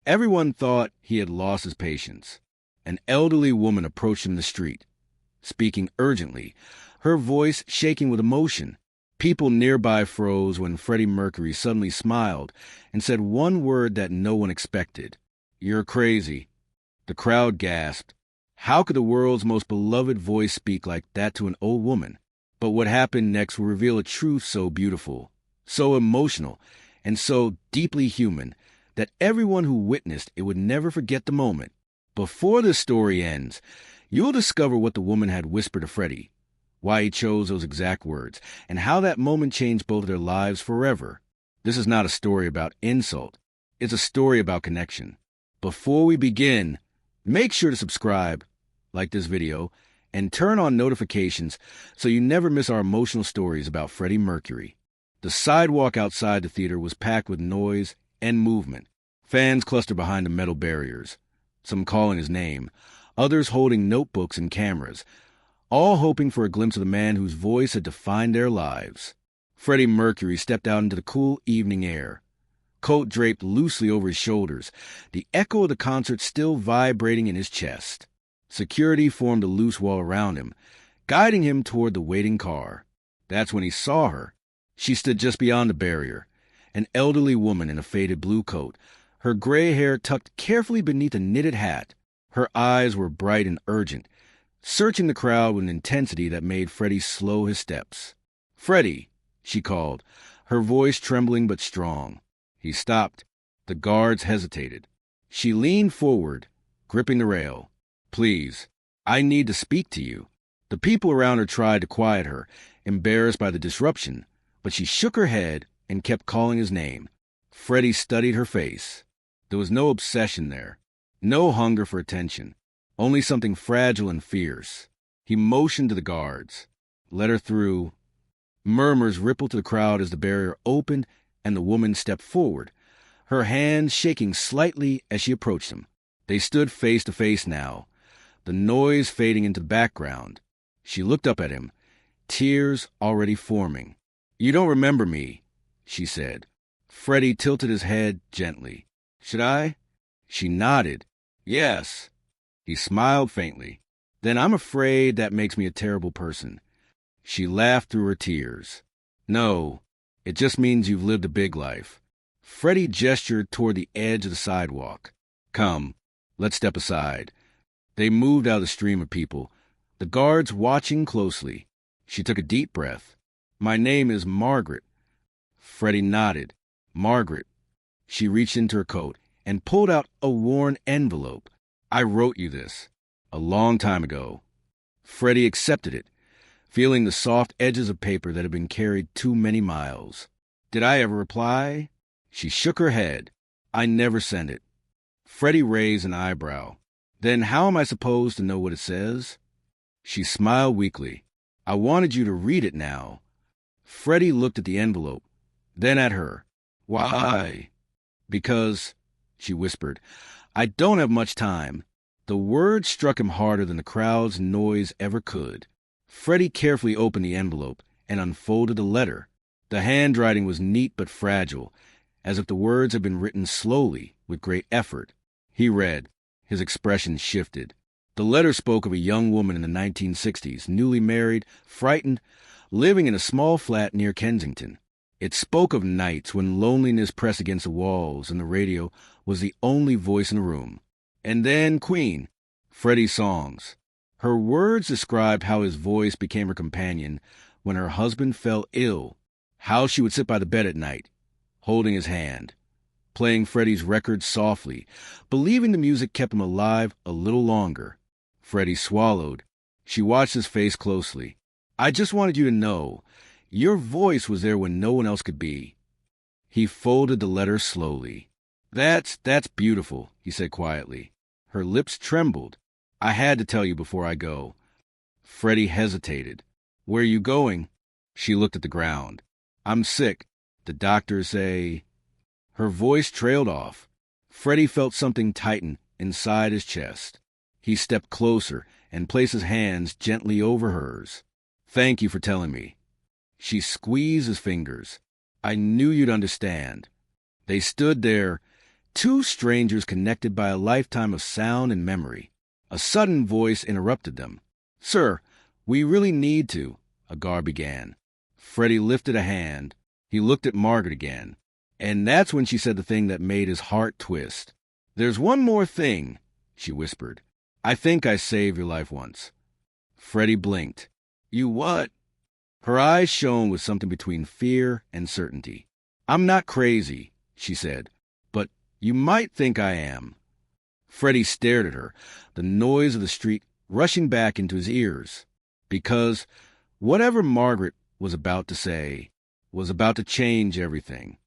Everyone thought he had lost his patience. An elderly woman approached him in the street, speaking urgently, her voice shaking with emotion. People nearby froze when Freddie Mercury suddenly smiled and said one word that no one expected. "You're crazy." The crowd gasped. How could the world's most beloved voice speak like that to an old woman? But what happened next will reveal a truth so beautiful, so emotional, and so deeply human that everyone who witnessed it would never forget the moment. Before this story ends, you'll discover what the woman had whispered to Freddie, why he chose those exact words, and how that moment changed both their lives forever. This is not a story about insult. It's a story about connection. Before we begin, make sure to subscribe, like this video, and turn on notifications so you never miss our emotional stories about Freddie Mercury. The sidewalk outside the theater was packed with noise and movement. Fans clustered behind the metal barriers, some calling his name, others holding notebooks and cameras, all hoping for a glimpse of the man whose voice had defined their lives. Freddie Mercury stepped out into the cool evening air, coat draped loosely over his shoulders, the echo of the concert still vibrating in his chest. Security formed a loose wall around him, guiding him toward the waiting car. That's when he saw her. She stood just beyond the barrier, an elderly woman in a faded blue coat, her gray hair tucked carefully beneath a knitted hat. Her eyes were bright and urgent, searching the crowd with an intensity that made Freddie slow his steps. "Freddie," she called, her voice trembling but strong. He stopped. The guards hesitated. She leaned forward, gripping the rail. "Please, I need to speak to you." The people around her tried to quiet her, embarrassed by the disruption, but she shook her head and kept calling his name. Freddie studied her face. There was no obsession there, no hunger for attention, only something fragile and fierce. He motioned to the guards. "Let her through." Murmurs rippled to the crowd as the barrier opened and the woman stepped forward, her hands shaking slightly as she approached him. They stood face to face now, the noise fading into the background. She looked up at him, tears already forming. "You don't remember me," she said. Freddie tilted his head gently. "Should I?" She nodded. "Yes." He smiled faintly. "Then I'm afraid that makes me a terrible person." She laughed through her tears. "No, it just means you've lived a big life." Freddie gestured toward the edge of the sidewalk. "Come, let's step aside." They moved out of the stream of people, the guards watching closely. She took a deep breath. "My name is Margaret." Freddie nodded. "Margaret." She reached into her coat and pulled out a worn envelope. "I wrote you this a long time ago." Freddie accepted it, feeling the soft edges of paper that had been carried too many miles. "Did I ever reply?" She shook her head. "I never sent it." Freddie raised an eyebrow. "Then how am I supposed to know what it says?" She smiled weakly. "I wanted you to read it now." Freddie looked at the envelope, then at her. "Why?" "Because," she whispered, "I don't have much time." The words struck him harder than the crowd's noise ever could. Freddie carefully opened the envelope and unfolded the letter. The handwriting was neat but fragile, as if the words had been written slowly, with great effort. He read. His expression shifted. The letter spoke of a young woman in the 1960s, newly married, frightened, living in a small flat near Kensington. It spoke of nights when loneliness pressed against the walls and the radio was the only voice in the room. And then Queen, Freddie's songs. Her words described how his voice became her companion when her husband fell ill, how she would sit by the bed at night, holding his hand, playing Freddie's records softly, believing the music kept him alive a little longer. Freddie swallowed. She watched his face closely. "I just wanted you to know, your voice was there when no one else could be." He folded the letter slowly. That's beautiful," he said quietly. Her lips trembled. "I had to tell you before I go." Freddie hesitated. "Where are you going?" She looked at the ground. "I'm sick. The doctors say..." Her voice trailed off. Freddie felt something tighten inside his chest. He stepped closer and placed his hands gently over hers. "Thank you for telling me." She squeezed his fingers. "I knew you'd understand." They stood there, Two strangers connected by a lifetime of sound and memory. A sudden voice interrupted them. "Sir, we really need to," a guard began. Freddie lifted a hand. He looked at Margaret again. And that's when she said the thing that made his heart twist. "There's one more thing," she whispered. "I think I saved your life once." Freddie blinked. "You what?" Her eyes shone with something between fear and certainty. "I'm not crazy," she said, "but you might think I am." Freddie stared at her, the noise of the street rushing back into his ears. Because whatever Margaret was about to say was about to change everything.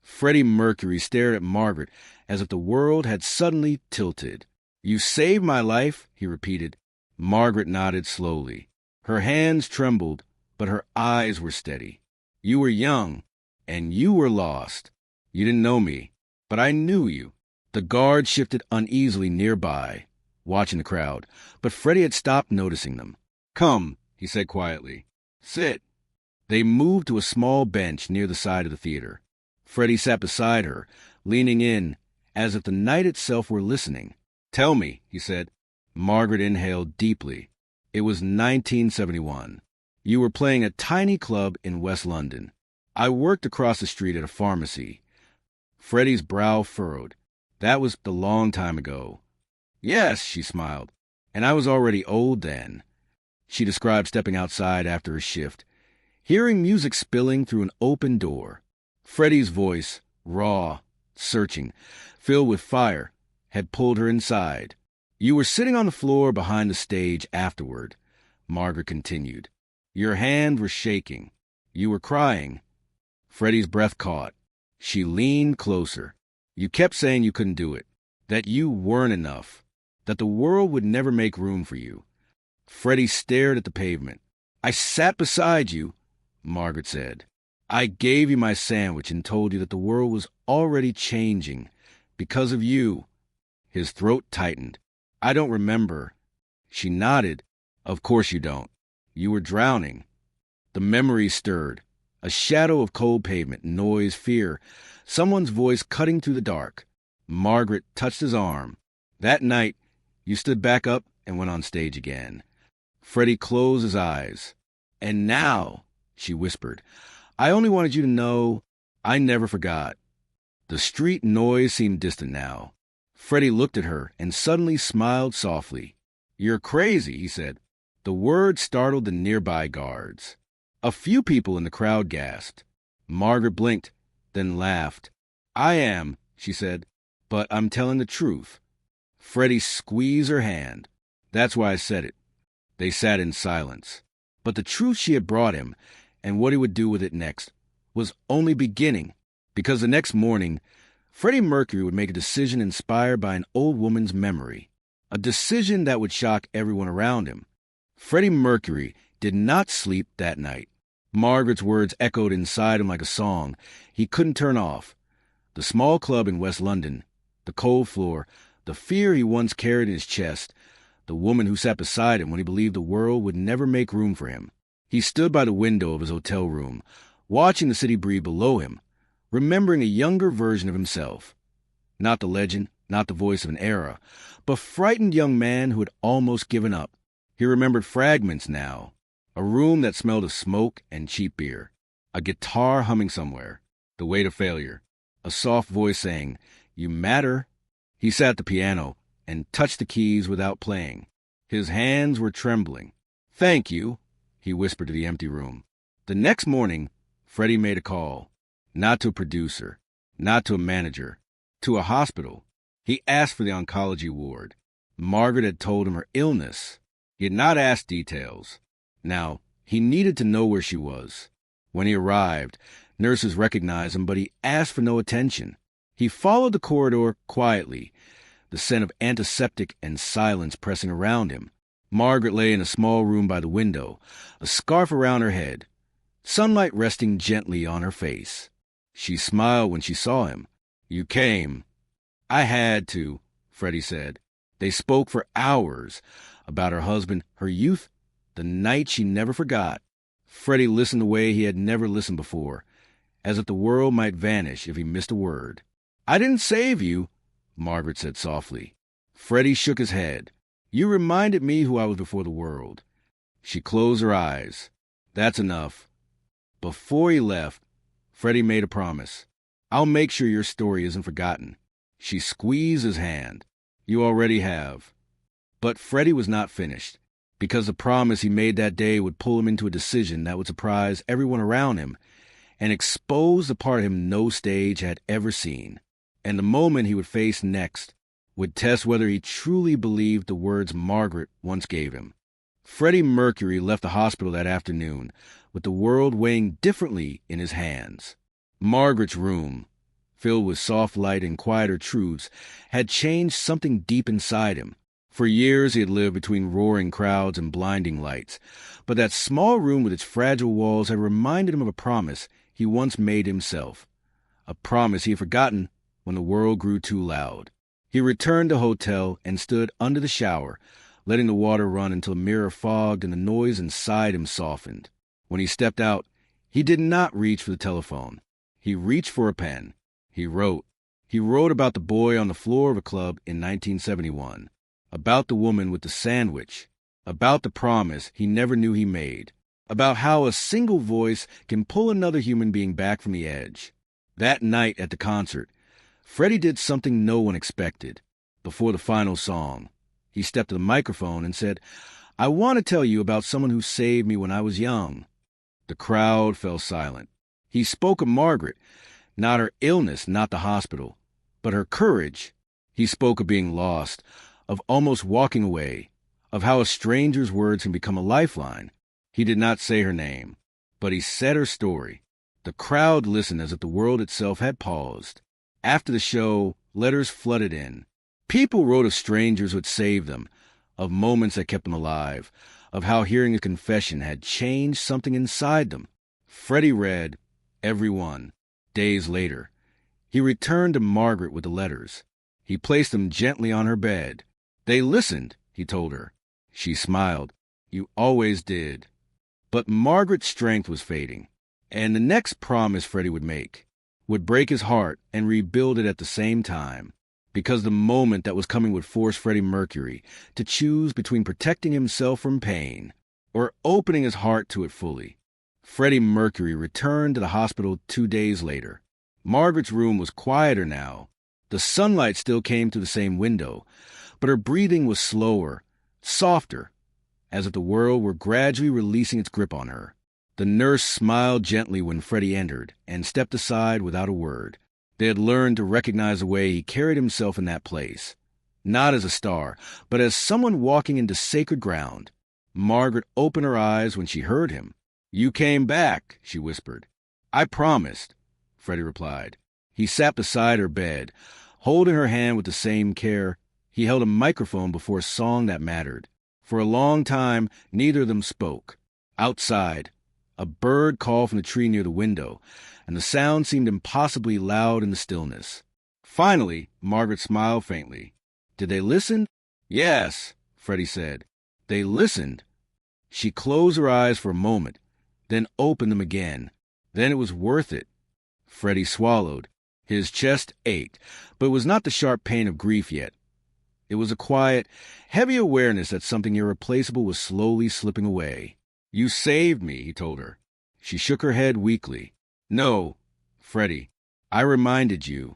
Freddie Mercury stared at Margaret as if the world had suddenly tilted. "You saved my life," he repeated. Margaret nodded slowly. Her hands trembled, but her eyes were steady. "You were young, and you were lost. You didn't know me, but I knew you." The guard shifted uneasily nearby, watching the crowd, but Freddie had stopped noticing them. "Come," he said quietly. "Sit." They moved to a small bench near the side of the theater. Freddie sat beside her, leaning in, as if the night itself were listening. "Tell me," he said. Margaret inhaled deeply. "It was 1971. You were playing a tiny club in West London. I worked across the street at a pharmacy." Freddie's brow furrowed. "That was a long time ago." "Yes," she smiled. "And I was already old then." She described stepping outside after her shift, hearing music spilling through an open door. Freddie's voice, raw, searching, filled with fire, had pulled her inside. "You were sitting on the floor behind the stage afterward," Margaret continued. "Your hands were shaking. You were crying." Freddie's breath caught. She leaned closer. "You kept saying you couldn't do it, that you weren't enough, that the world would never make room for you." Freddie stared at the pavement. "I sat beside you," Margaret said. "I gave you my sandwich and told you that the world was already changing because of you." His throat tightened. "I don't remember." She nodded. "Of course you don't. You were drowning." The memory stirred. A shadow of cold pavement, noise, fear, someone's voice cutting through the dark. Margaret touched his arm. "That night, you stood back up and went on stage again." Freddie closed his eyes. "And now," she whispered, "I only wanted you to know I never forgot." The street noise seemed distant now. Freddie looked at her and suddenly smiled softly. "You're crazy," he said. The word startled the nearby guards. A few people in the crowd gasped. Margaret blinked, then laughed. "I am," she said, "but I'm telling the truth." Freddie squeezed her hand. "That's why I said it." They sat in silence. But the truth she had brought him, and what he would do with it next, was only beginning, because the next morning, Freddie Mercury would make a decision inspired by an old woman's memory, a decision that would shock everyone around him. Freddie Mercury did not sleep that night. Margaret's words echoed inside him like a song he couldn't turn off. The small club in West London, the cold floor, the fear he once carried in his chest, the woman who sat beside him when he believed the world would never make room for him. He stood by the window of his hotel room, watching the city breathe below him, remembering a younger version of himself. Not the legend, not the voice of an era, but frightened young man who had almost given up. He remembered fragments now. A room that smelled of smoke and cheap beer. A guitar humming somewhere. The weight of failure. A soft voice saying, "You matter." He sat at the piano and touched the keys without playing. His hands were trembling. "Thank you," he whispered to the empty room. The next morning, Freddie made a call. Not to a producer, not to a manager, to a hospital. He asked for the oncology ward. Margaret had told him her illness. He had not asked details. Now, he needed to know where she was. When he arrived, nurses recognized him, but he asked for no attention. He followed the corridor quietly, the scent of antiseptic and silence pressing around him. Margaret lay in a small room by the window, a scarf around her head, sunlight resting gently on her face. She smiled when she saw him. "You came." "I had to," Freddie said. They spoke for hours about her husband, her youth, the night she never forgot. Freddie listened the way he had never listened before, as if the world might vanish if he missed a word. "I didn't save you," Margaret said softly. Freddie shook his head. You reminded me who I was before the world. She closed her eyes. That's enough. Before he left, Freddie made a promise. I'll make sure your story isn't forgotten. She squeezed his hand. You already have. But Freddie was not finished, because the promise he made that day would pull him into a decision that would surprise everyone around him and expose the part of him no stage had ever seen. And the moment he would face next would test whether he truly believed the words Margaret once gave him. Freddie Mercury left the hospital that afternoon with the world weighing differently in his hands. Margaret's room, filled with soft light and quieter truths, had changed something deep inside him. For years he had lived between roaring crowds and blinding lights, but that small room with its fragile walls had reminded him of a promise he once made himself, a promise he had forgotten when the world grew too loud. He returned to the hotel and stood under the shower, letting the water run until the mirror fogged and the noise inside him softened. When he stepped out, he did not reach for the telephone. He reached for a pen. He wrote. He wrote about the boy on the floor of a club in 1971, about the woman with the sandwich, about the promise he never knew he made, about how a single voice can pull another human being back from the edge. That night at the concert, Freddie did something no one expected. Before the final song, he stepped to the microphone and said, I want to tell you about someone who saved me when I was young. The crowd fell silent. He spoke of Margaret, not her illness, not the hospital, but her courage. He spoke of being lost, of almost walking away, of how a stranger's words can become a lifeline. He did not say her name, but he said her story. The crowd listened as if the world itself had paused. After the show, letters flooded in. People wrote of strangers who had saved them, of moments that kept them alive, of how hearing his confession had changed something inside them. Freddie read every one. Days later, he returned to Margaret with the letters. He placed them gently on her bed. They listened, he told her. She smiled. You always did. But Margaret's strength was fading, and the next promise Freddie would make would break his heart and rebuild it at the same time, because the moment that was coming would force Freddie Mercury to choose between protecting himself from pain or opening his heart to it fully. Freddie Mercury returned to the hospital 2 days later. Margaret's room was quieter now. The sunlight still came through the same window, but her breathing was slower, softer, as if the world were gradually releasing its grip on her. The nurse smiled gently when Freddie entered and stepped aside without a word. They had learned to recognize the way he carried himself in that place, not as a star, but as someone walking into sacred ground. Margaret opened her eyes when she heard him. You came back, she whispered. I promised, Freddie replied. He sat beside her bed, holding her hand with the same care. He held a microphone before a song that mattered. For a long time, neither of them spoke. Outside, a bird called from the tree near the window, and the sound seemed impossibly loud in the stillness. Finally, Margaret smiled faintly. Did they listen? Yes, Freddie said. They listened. She closed her eyes for a moment, then opened them again. Then it was worth it. Freddie swallowed. His chest ached, but it was not the sharp pain of grief yet. It was a quiet, heavy awareness that something irreplaceable was slowly slipping away. You saved me, he told her. She shook her head weakly. No, Freddie, I reminded you.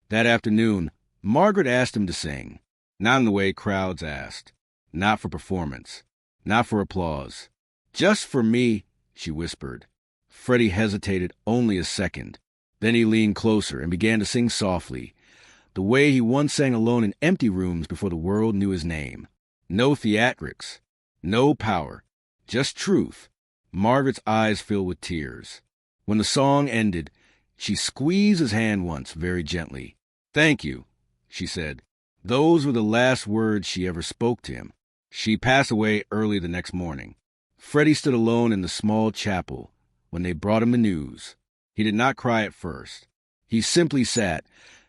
That afternoon, Margaret asked him to sing. Not in the way crowds asked. Not for performance. Not for applause. Just for me, she whispered. Freddie hesitated only a second. Then he leaned closer and began to sing softly, the way he once sang alone in empty rooms before the world knew his name. No theatrics. No power. Just truth. Margaret's eyes filled with tears. When the song ended, she squeezed his hand once, very gently. Thank you, she said. Those were the last words she ever spoke to him. She passed away early the next morning. Freddie stood alone in the small chapel when they brought him the news. He did not cry at first. He simply sat,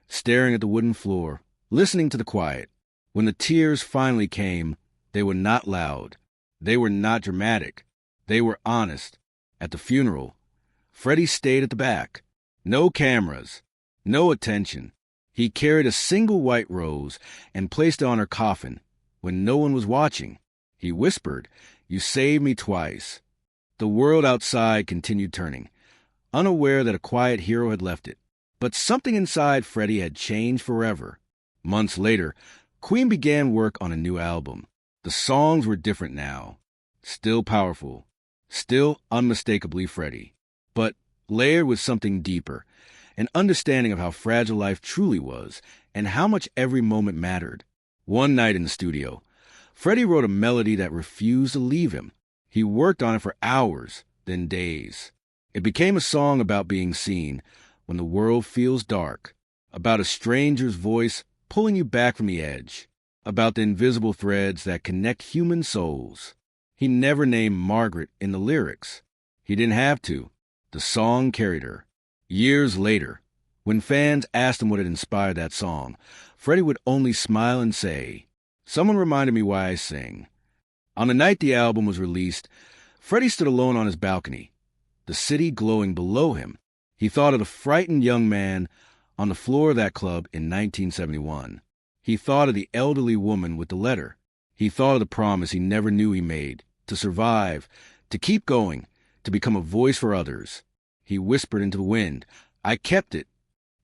staring at the wooden floor, listening to the quiet. When the tears finally came, they were not loud. They were not dramatic. They were honest. At the funeral, Freddie stayed at the back. No cameras. No attention. He carried a single white rose and placed it on her coffin when no one was watching. He whispered, "You saved me twice." The world outside continued turning, unaware that a quiet hero had left it. But something inside Freddie had changed forever. Months later, Queen began work on a new album. The songs were different now. Still powerful. Still unmistakably Freddie. But layered with something deeper. An understanding of how fragile life truly was and how much every moment mattered. One night in the studio, Freddie wrote a melody that refused to leave him. He worked on it for hours, then days. It became a song about being seen when the world feels dark, about a stranger's voice pulling you back from the edge, about the invisible threads that connect human souls. He never named Margaret in the lyrics. He didn't have to. The song carried her. Years later, when fans asked him what had inspired that song, Freddie would only smile and say, "Someone reminded me why I sing." On the night the album was released, Freddie stood alone on his balcony, the city glowing below him. He thought of the frightened young man on the floor of that club in 1971. He thought of the elderly woman with the letter. He thought of the promise he never knew he made, to survive, to keep going, to become a voice for others. He whispered into the wind, "I kept it."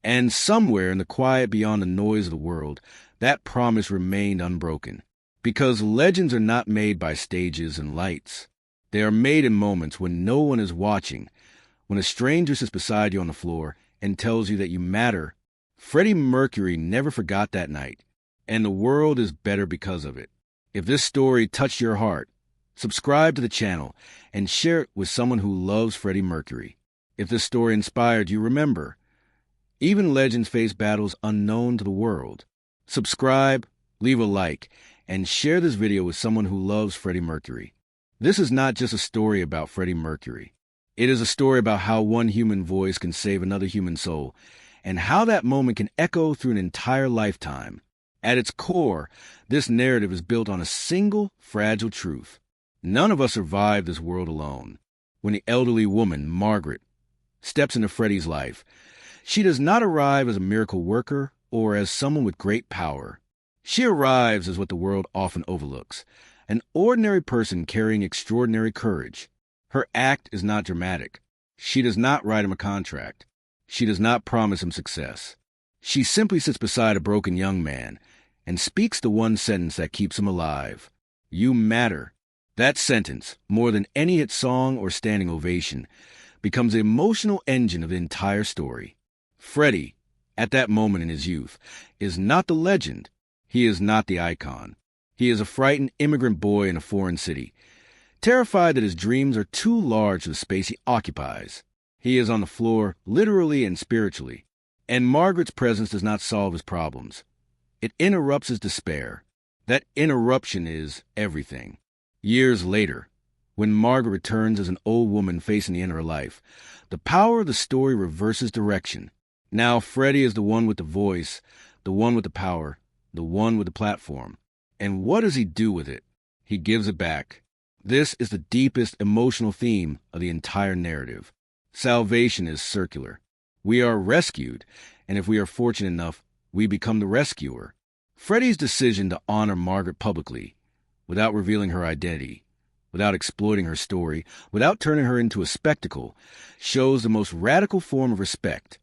And somewhere in the quiet beyond the noise of the world, that promise remained unbroken. Because legends are not made by stages and lights. They are made in moments when no one is watching, when a stranger sits beside you on the floor and tells you that you matter. Freddie Mercury never forgot that night, and the world is better because of it. If this story touched your heart, subscribe to the channel and share it with someone who loves Freddie Mercury. If this story inspired you, remember, even legends face battles unknown to the world. Subscribe, leave a like, and share this video with someone who loves Freddie Mercury. This is not just a story about Freddie Mercury. It is a story about how one human voice can save another human soul, and how that moment can echo through an entire lifetime. At its core, this narrative is built on a single, fragile truth. None of us survive this world alone. When the elderly woman, Margaret, steps into Freddie's life, she does not arrive as a miracle worker or as someone with great power. She arrives as what the world often overlooks, an ordinary person carrying extraordinary courage. Her act is not dramatic. She does not write him a contract. She does not promise him success. She simply sits beside a broken young man and speaks the one sentence that keeps him alive. "You matter." That sentence, more than any hit song or standing ovation, becomes the emotional engine of the entire story. Freddie, at that moment in his youth, is not the legend. He is not the icon. He is a frightened immigrant boy in a foreign city, terrified that his dreams are too large for the space he occupies. He is on the floor, literally and spiritually, and Margaret's presence does not solve his problems. It interrupts his despair. That interruption is everything. Years later, when Margaret returns as an old woman facing the end of her life, the power of the story reverses direction. Now Freddie is the one with the voice, the one with the power, the one with the platform. And what does he do with it? He gives it back. This is the deepest emotional theme of the entire narrative. Salvation is circular. We are rescued, and if we are fortunate enough, we become the rescuer. Freddie's decision to honor Margaret publicly, without revealing her identity, without exploiting her story, without turning her into a spectacle, shows the most radical form of respect.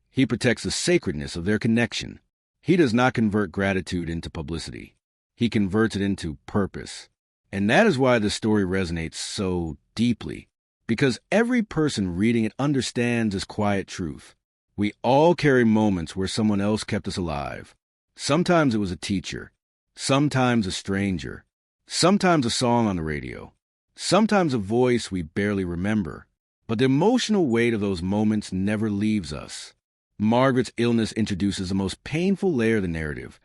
He protects the sacredness of their connection. He does not convert gratitude into publicity. He converts it into purpose. And that is why this story resonates so deeply, because every person reading it understands this quiet truth. We all carry moments where someone else kept us alive. Sometimes it was a teacher, sometimes a stranger, sometimes a song on the radio, sometimes a voice we barely remember. But the emotional weight of those moments never leaves us. Margaret's illness introduces the most painful layer of the narrative,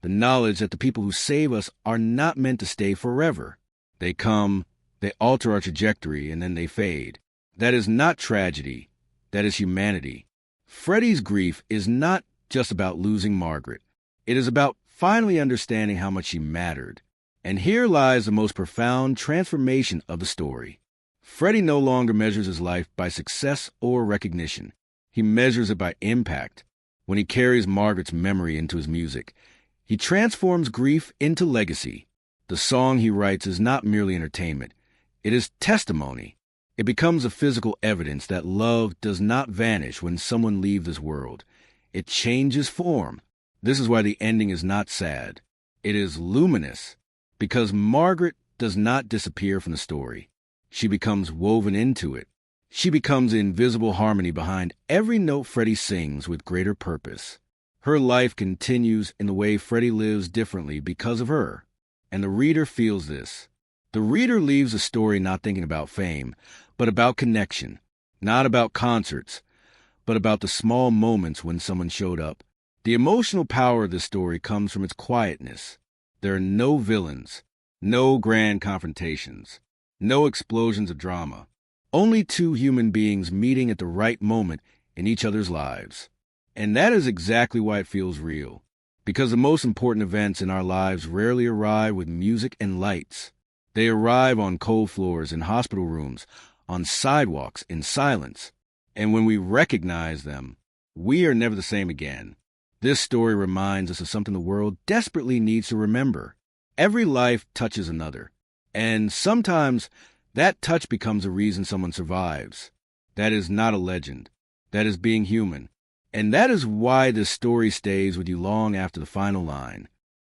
the knowledge that the people who save us are not meant to stay forever. They come, they alter our trajectory, and then they fade. That is not tragedy. That is humanity. Freddie's grief is not just about losing Margaret. It is about finally understanding how much she mattered. And here lies the most profound transformation of the story. Freddie no longer measures his life by success or recognition. He measures it by impact. when he carries Margaret's memory into his music. He transforms grief into legacy. The song he writes is not merely entertainment. It is testimony. It becomes a physical evidence that love does not vanish when someone leaves this world. It changes form. This is why the ending is not sad. It is luminous, because Margaret does not disappear from the story. She becomes woven into it. She becomes the invisible harmony behind every note Freddie sings with greater purpose. Her life continues in the way Freddie lives differently because of her. And the reader feels this. The reader leaves the story not thinking about fame, but about connection. Not about concerts, but about the small moments when someone showed up. The emotional power of this story comes from its quietness. There are no villains, no grand confrontations, no explosions of drama. Only two human beings meeting at the right moment in each other's lives. And that is exactly why it feels real. Because the most important events in our lives rarely arrive with music and lights. They arrive on cold floors, in hospital rooms, on sidewalks, in silence. And when we recognize them, we are never the same again. This story reminds us of something the world desperately needs to remember. Every life touches another. And sometimes that touch becomes a reason someone survives. That is not a legend. That is being human. And that is why this story stays with you long after the final line.